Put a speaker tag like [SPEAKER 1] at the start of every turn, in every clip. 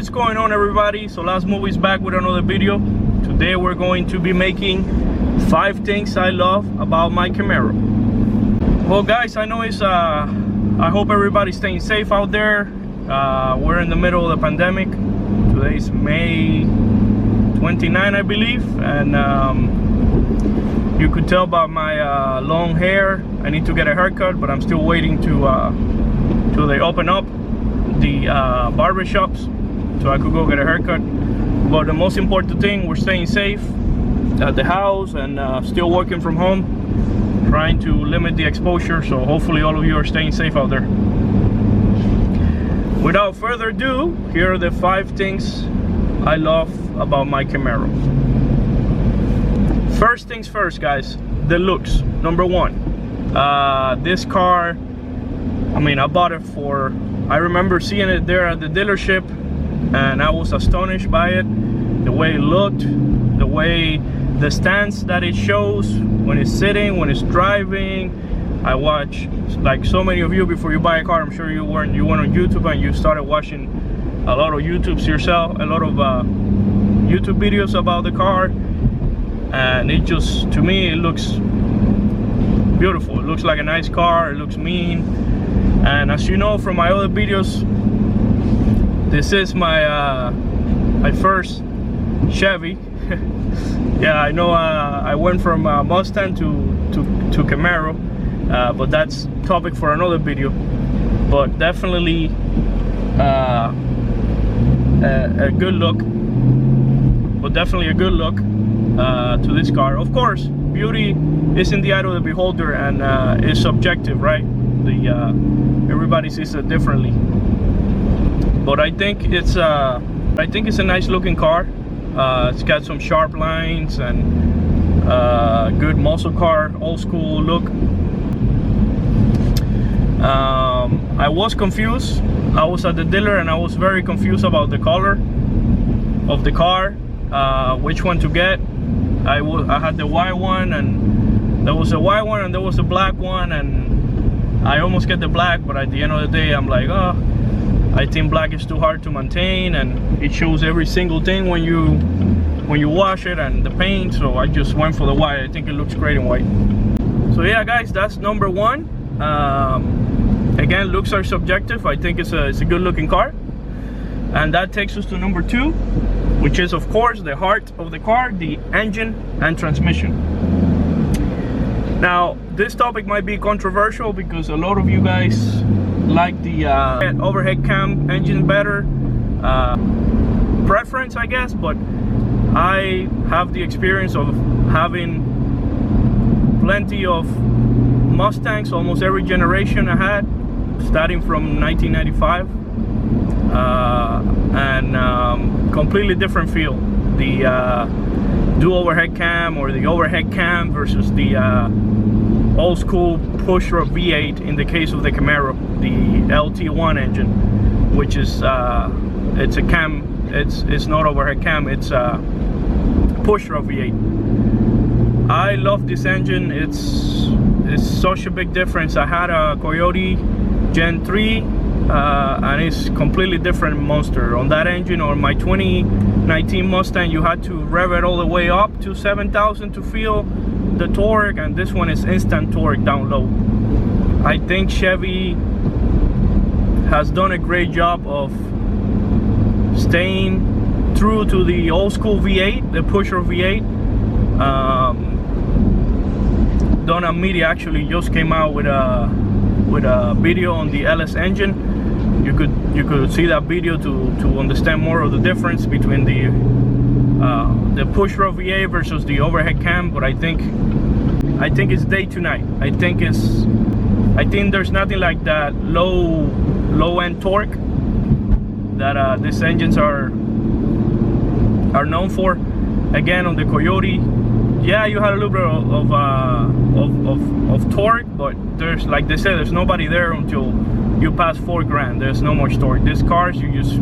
[SPEAKER 1] What is going on, everybody? Solas Movies back with another video. Today we're going to be making 5 things I love about my Camaro. Well guys, I know it's I hope everybody's staying safe out there. We're in the middle of the pandemic. Today's May 29, I believe, and you could tell by my long hair I need to get a haircut, but I'm still waiting till they open up the barber shops so I could go get a haircut. But the most important thing, we're staying safe at the house and still working from home, trying to limit the exposure. So hopefully all of you are staying safe out there. Without further ado, here are the 5 things I love about my Camaro. First things first, guys, the looks. Number 1, this car, I bought it for, I remember seeing it there at the dealership and I was astonished by it. The way it looked, the way the stance that it shows when it's sitting, when it's driving. I watch, like so many of you, before you buy a car, I'm sure you went on YouTube and you started watching a lot of YouTubes yourself, a lot of YouTube videos about the car, and it just, to me, it looks beautiful. It looks like a nice car. It looks mean. And as you know from my other videos, this is my my first Chevy. Yeah, I know I went from Mustang to Camaro, but that's topic for another video. But definitely a good look. But definitely a good look to this car. Of course, beauty is in the eye of the beholder, and is subjective, right? Everybody sees it differently. But I think it's a nice looking car. It's got some sharp lines and good muscle car, old school look. I was confused. I was at the dealer and I was very confused about the color of the car, which one to get. I had the white one, and there was a white one and there was a black one, and I almost get the black, but at the end of the day I'm like, oh, I think black is too hard to maintain, and it shows every single thing when you wash it and the paint. So I just went for the white. I think it looks great in white. So yeah, guys, that's number 1. Again, looks are subjective. I think it's a good looking car, and that takes us to number 2, which is of course the heart of the car, the engine and transmission. Now this topic might be controversial because a lot of you guys like the overhead cam engine better. Preference, I guess, but I have the experience of having plenty of Mustangs, almost every generation I had, starting from 1995, and completely different feel. The dual overhead cam or the overhead cam versus the old school pusher V8 in the case of the Camaro, the LT1 engine, which is it's a cam, it's not overhead cam, it's a pusher V8. I love this engine. It's such a big difference. I had a Coyote Gen 3 and it's completely different monster. On that engine, or my 2019 Mustang, you had to rev it all the way up to 7,000 to feel the torque, and this one is instant torque down low. I think Chevy has done a great job of staying true to the old school V8, the pusher V8. Donna Media actually just came out with a video on the LS engine. You could see that video to understand more of the difference between the pusher V8 versus the overhead cam. But I think it's day to night. I think there's nothing like that low end torque that these engines are known for. Again, on the Coyote, yeah, you had a little bit of torque, but there's, like they said, there's nobody there until you pass 4 grand. There's no much torque. These cars, you just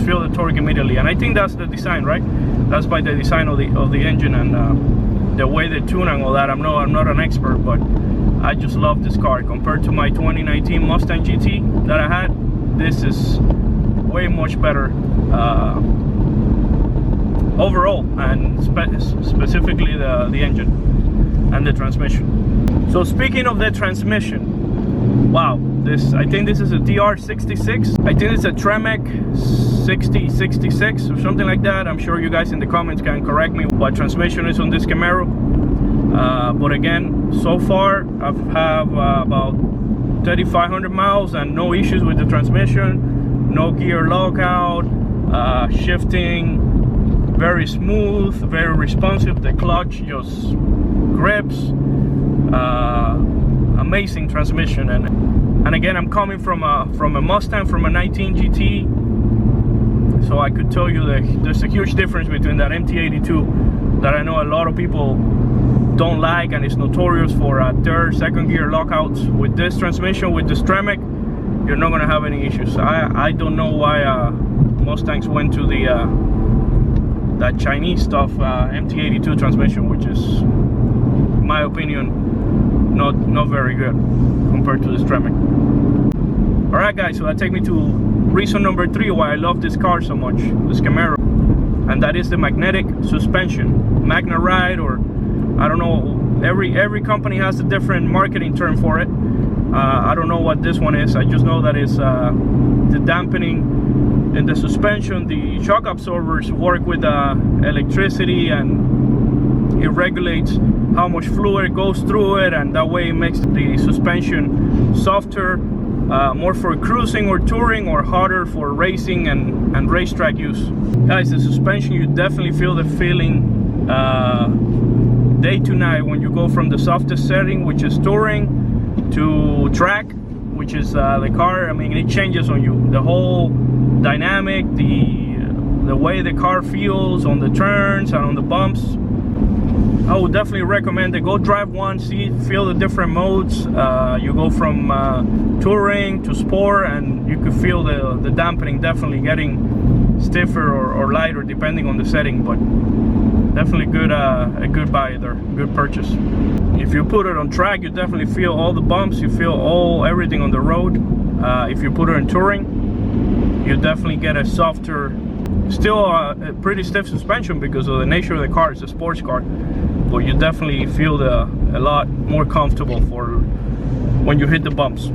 [SPEAKER 1] feel the torque immediately, and I think that's the design, right? That's by the design of the engine and the way they tune and all that. I'm not an expert, but I just love this car. Compared to my 2019 Mustang GT that I had, this is way much better overall, and specifically the engine and the transmission. So speaking of the transmission, wow, I think this is a TR66. I think it's a Tremec 6066 or something like that. I'm sure you guys in the comments can correct me what transmission is on this Camaro. But again, so far I've have about 3,500 miles and no issues with the transmission, no gear lockout, shifting very smooth, very responsive. The clutch just grips. Amazing transmission. And again, I'm coming from a Mustang, from a 19 GT, so I could tell you that there's a huge difference between that MT82 that I know a lot of people don't like, and it's notorious for third, second gear lockouts. With this transmission, with this Tremec, you're not gonna have any issues. I don't know why Mustangs went to that Chinese stuff, MT82 transmission, which is, in my opinion, not very good compared to this Tremec. All right, guys, so that takes me to reason number 3 why I love this car so much, this Camaro, and that is the magnetic suspension, Magna Ride, or I don't know. Every company has a different marketing term for it. I don't know what this one is. I just know that it's the dampening in the suspension. The shock absorbers work with electricity, and it regulates how much fluid goes through it, and that way it makes the suspension softer, more for cruising or touring, or harder for racing and racetrack use. Guys, the suspension, you definitely feel the feeling day to night when you go from the softest setting, which is touring, to track, which is the car. I mean, it changes on you. The whole dynamic, the way the car feels on the turns and on the bumps. I would definitely recommend it. Go drive one, feel the different modes. You go from touring to sport, and you could feel the dampening definitely getting stiffer or lighter depending on the setting. But definitely a good buy there, good purchase. If you put it on track, you definitely feel all the bumps, you feel everything on the road. If you put it in touring, you definitely get a softer, still a pretty stiff suspension because of the nature of the car. It's a sports car, but you definitely feel a lot more comfortable for when you hit the bumps.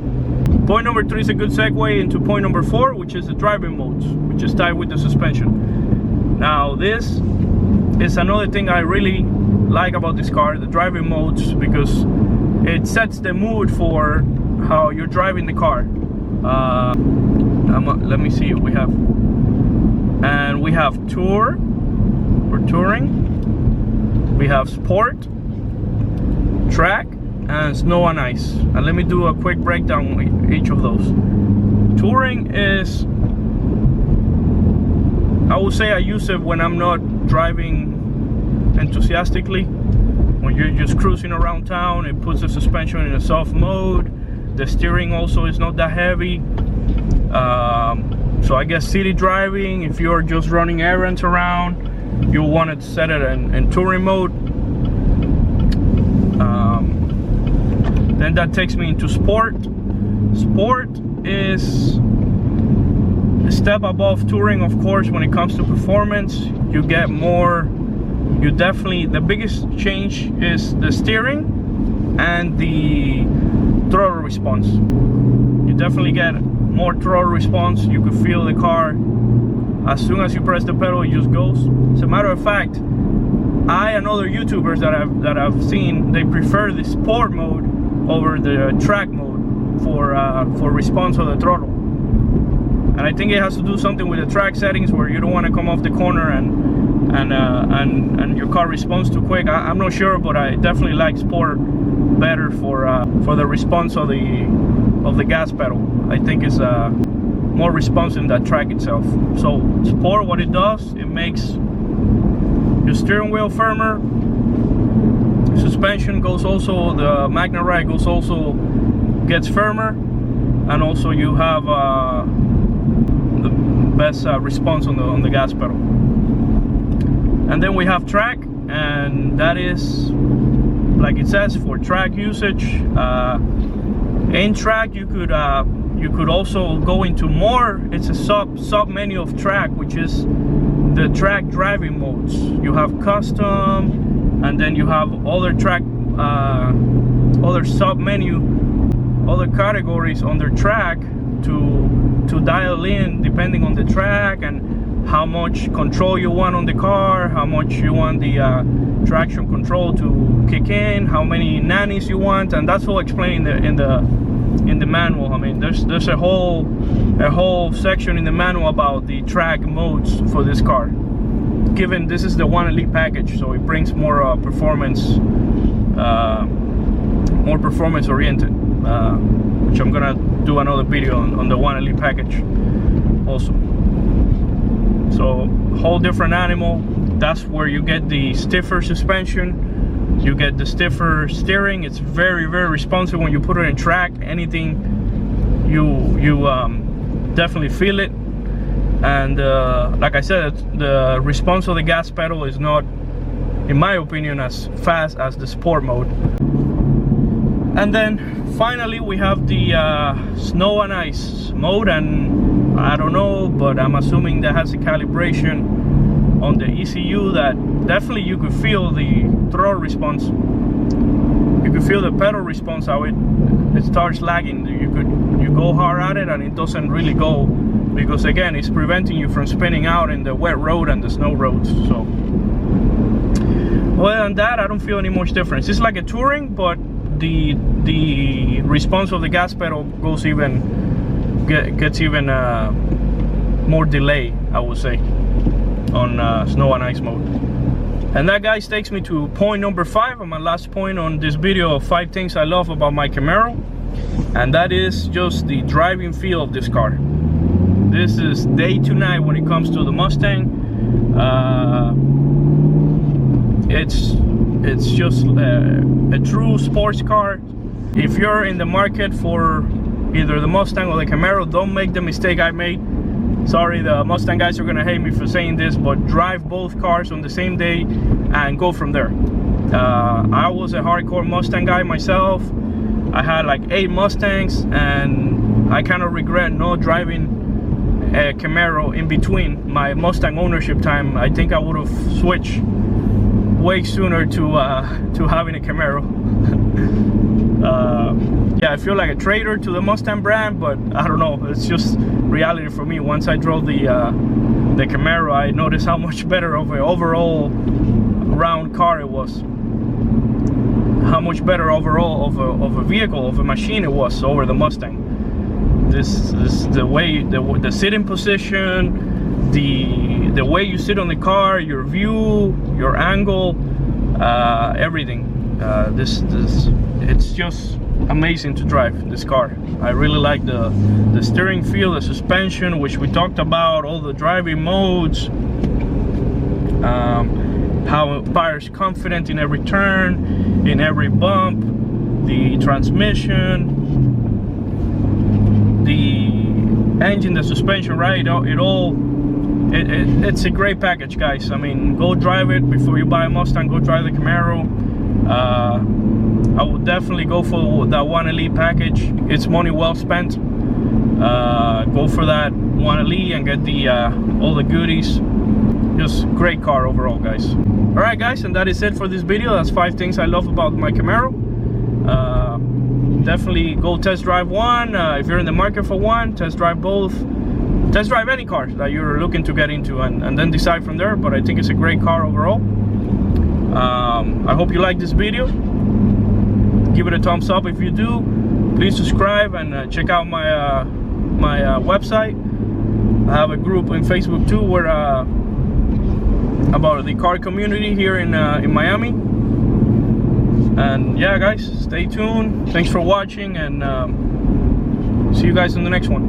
[SPEAKER 1] Point number 3 is a good segue into point number 4, which is the driving modes, which is tied with the suspension. Now this is another thing I really like about this car, the driving modes, because it sets the mood for how you're driving the car. Let me see, we have tour or touring, we have sport, track, and snow and ice. And let me do a quick breakdown of each of those. Touring is, I would say I use it when I'm not driving enthusiastically. When you're just cruising around town, it puts the suspension in a soft mode. The steering also is not that heavy. So I guess city driving, if you're just running errands around, you'll want to set it in touring mode. Then that takes me into sport. Sport is a step above touring, of course, when it comes to performance. You get more, the biggest change is the steering and the throttle response. You definitely get more throttle response. You could feel the car as soon as you press the pedal, it just goes. As a matter of fact, I and other YouTubers that I've seen, they prefer the sport mode over the track mode for response of the throttle. And I think it has to do something with the track settings, where you don't want to come off the corner and your car responds too quick. I'm not sure, but I definitely like sport better for the response of the gas pedal. I think it's more responsive than that track itself. So sport, what it does, it makes your steering wheel firmer. Suspension goes also, the Magna Ride gets firmer, and also you have the best response on the gas pedal. And then we have track, and that is, like it says, for track usage. In track, you you could also go into more. It's a sub menu of track, which is the track driving modes. You have custom, and then you have other track, other sub menu, other categories under track to dial in depending on the track and how much control you want on the car, how much you want the traction control to kick in, how many nannies you want, and that's all explained in the manual. I mean, there's a whole section in the manual about the track modes for this car. Given this is the 1 Elite package, so it brings more performance oriented, which I'm gonna do another video on the 1 Elite package also. So whole different animal. That's where you get the stiffer suspension, you get the stiffer steering. It's very responsive when you put it in track. Anything you definitely feel it. And like I said, the response of the gas pedal is not, in my opinion, as fast as the sport mode. And then finally we have the snow and ice mode, and I don't know, but I'm assuming that has a calibration on the ECU that definitely you could feel the throttle response. You could feel the pedal response, how it starts lagging. You go hard at it and it doesn't really go, because again, it's preventing you from spinning out in the wet road and the snow roads. So other than that, I don't feel any much difference. It's like a touring, but the response of the gas pedal gets even more delay, I would say, on snow and ice mode. And that, guys, takes me to point number 5, and my last point on this video of 5 things I love about my Camaro, and that is just the driving feel of this car. This is day to night when it comes to the Mustang. It's just a true sports car. If you're in the market for either the Mustang or the Camaro, don't make the mistake I made. Sorry, the Mustang guys are gonna hate me for saying this, but drive both cars on the same day and go from there. I was a hardcore Mustang guy myself. I had like 8 Mustangs, and I kind of regret not driving a Camaro in between my Mustang ownership time. I think I would have switched way sooner to having a Camaro. Yeah, I feel like a traitor to the Mustang brand, but I don't know, it's just reality for me. Once I drove the Camaro, I noticed how much better of an overall round car it was, how much better overall of a vehicle, of a machine it was over the Mustang. This the way, the sitting position, the way you sit on the car, your view, your angle, everything. It's just amazing to drive this car. I really like the steering feel, the suspension, which we talked about, all the driving modes, how it fires confident in every turn, in every bump, the transmission, the engine, the suspension, right? It's a great package, guys. I mean, go drive it before you buy a Mustang. Go drive the Camaro. I would definitely go for that 1 Elite package. It's money well spent. Go for that 1 Elite and get the all the goodies. Just great car overall, guys. All right, guys, and that is it for this video. That's 5 things I love about my Camaro. Definitely go test drive one. If you're in the market for one, test drive both. Test drive any car that you're looking to get into, and then decide from there. But I think it's a great car overall. I hope you like this video. Give it a thumbs up if you do. Please subscribe and check out my my website. I have a group in Facebook too, where about the car community here in Miami. And yeah, guys, stay tuned. Thanks for watching, and see you guys in the next one.